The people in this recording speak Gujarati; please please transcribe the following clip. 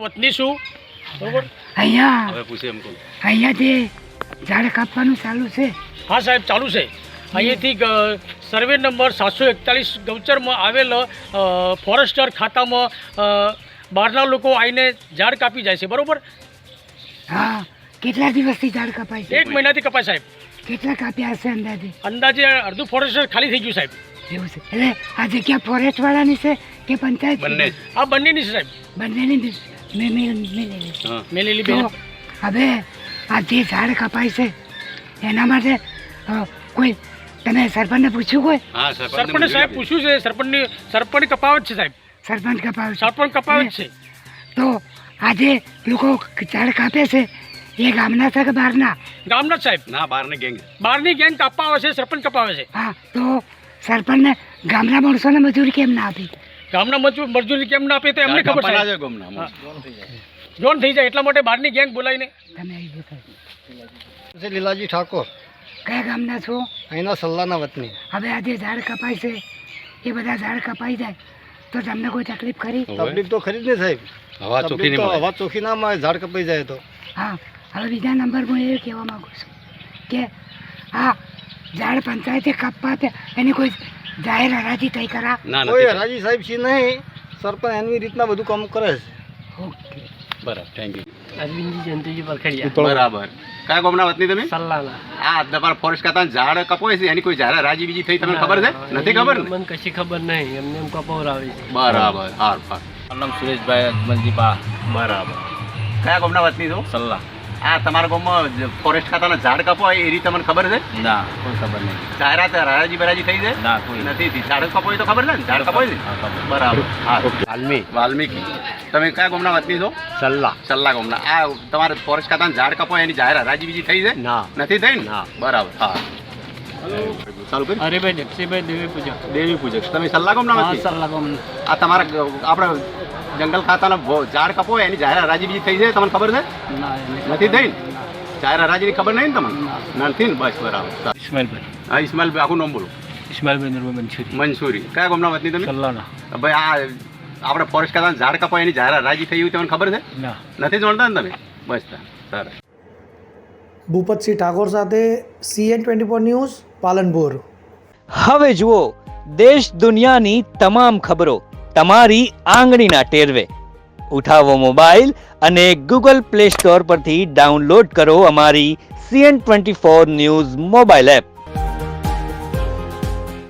વતની છું બરોબર. અહીંયા જે ઝાડ કાપવાનું ચાલુ છે. હા સાહેબ ચાલુ છે. અહીંયાથી સર્વે નંબર 741 ગૌચરમાં આવેલ ફોરેસ્ટર ખાતામાં બહારના લોકો આવીને ઝાડ કાપી જાય છે બરોબર. હા, કેટલા દિવસથી ઝાડ કપાય છે? 1 મહિનાથી કપાય સાહેબ. કેટલા કાપ્યા હશે અંદાજે? અંદાજે અડધું ફોરેસ્ટર ખાલી થઈ ગયું સાહેબ. એવું છે. એટલે આ જગ્યા ફોરેસ્ટ વાળાની છે કે પંચાયત? આ બંનેની છે સાહેબ. બંનેની મેલેલી તો બેન. હવે આ જે ઝાડ કપાય છે એના માટે કોઈ તમે સરપંચને પૂછ્યું? કોઈ સરપંચને સાહેબ પૂછ્યું છે. સરપંચ કપાવે જ છે સાહેબ. સરપંચ કપાવે છે? સરપંચ કપાવે જ છે. તો આજે લોકો ઝાડ કાપે છે એ ગામના છે કે બહારના? ગામના જ સાહેબ. ના, બહારની ગેંગ કાપવા આવે છે, સરપંચ કપાવે છે. હા, તો સરપંચને ગામના માણસોને મજૂરી કેમ ના આપી? ગામના મજૂરી કેમ ના આપે તો એમને ખબર છે. જોન થઈ જાય એટલા માટે બહારની ગેંગ બોલાવીને. તમે આવી બતાવો. લીલાજી ઠાકોર, કયા ગામના છો? અહીંના સલ્લાના વતની. હવે આ જે ઝાડ કપાય છે એ બધા ઝાડ કપાઈ જાય તો તમને કોઈ તકલીફ ખરી? તકલીફ તો ખરી જ ને સાહેબ. હવા ચોખ્ખી ના મળે, ઝાડ કપાઈ જાય તો. હા, હવે બીજા નંબરમાં એ કહેવા માગું છું કે આ ઝાડ પંચાયતે કાપવા એની કોઈ જાહેર હરાજી થઈ કરા? કોઈ હરાજી સાહેબ છે નહીં. સરપંચ એની રીતના બધું કામ કરે છે. ઓકે, બરાબર, થેન્ક યુ. અરવિંદજી જયંતિજી પરખડિયા. બરાબર. કયા ગામના વતની તમે? સલ્લાના. આ તમારા ફોરેસ્ટ ખાતાના ઝાડ કપાય છે એની કોઈ ઝાડ રાજી બીજી થઈ તમને ખબર છે? નથી ખબર ને? મને કશી ખબર નહીં. એમને એમ કપાવરાવે છે. બરાબર. હાર નામ સુરેશભાઈ અજમલજી પા. બરાબર. કયા ગામના વતની છો? સલ્લા. આ તમારા ગામમાં ફોરેસ્ટ ખાતાના ઝાડ કપાય એ રીતે તમને ખબર છે? ના, કોઈ ખબર નહીં. જાહેરાત હરાજી બરાજી થઈ છે? ના, કોઈ નથી થઈ. ઝાડ કપાય તો ખબર છે ને? ઝાડ કપાય છે? બરાબર. હા, વાલ્મીકી. તમે કયા ગામના વતની છો? સલ્લા ગામના. આ તમારે ફોરેસ્ટ ખાતાના ઝાડ કપાય એની જાહેર હરાજી બીજી થઈ છે? ના. નથી થઈ ને? બરાબર. હા, ચાલુ કરી. હરિભાઈ જક્ષીભાઈ દેવી પૂજક. દેવી પૂજક. તમે સલ્લા ગામના વતની? સલ્લા ગામના. આ તમારા આપણે જંગલ ખાતાના ઝાડ કપાય એની જાહેર હરાજી બીજી થઈ છે તમને ખબર છે? નથી થઈ ને? જાહેર હરાજીની ખબર નહીં ને તમને? નથી ને? બસ બરાબર. ઇસ્માઇલભાઈ. હા, ઇસ્માઇલભાઈ. આખું નામ બોલો. ઇસ્માઇલભાઈ નરવા મંસૂરી. મંસૂરી. કયા ગામના વતની તમે? સલ્લાના. ભાઈ આ આપણે ફોરેસ્ટ ખાતાના ઝાડ કપાય એની જાહેર હરાજી થઈ હોય તમને ખબર છે? ના. નથી જાણતા ને તમે? બસ સરસ. ભૂપતસિંહ ઠાકોર સાથે CN24 ન્યૂઝ, પાલનપુર. હવે જુઓ દેશ દુનિયાની તમામ ખબરો તમારી આંગળીના ટેરવે. ઉઠાવો મોબાઈલ અને ગૂગલ પ્લે સ્ટોર પરથી ડાઉનલોડ કરો અમારી CN24 ન્યૂઝ મોબાઈલ એપ.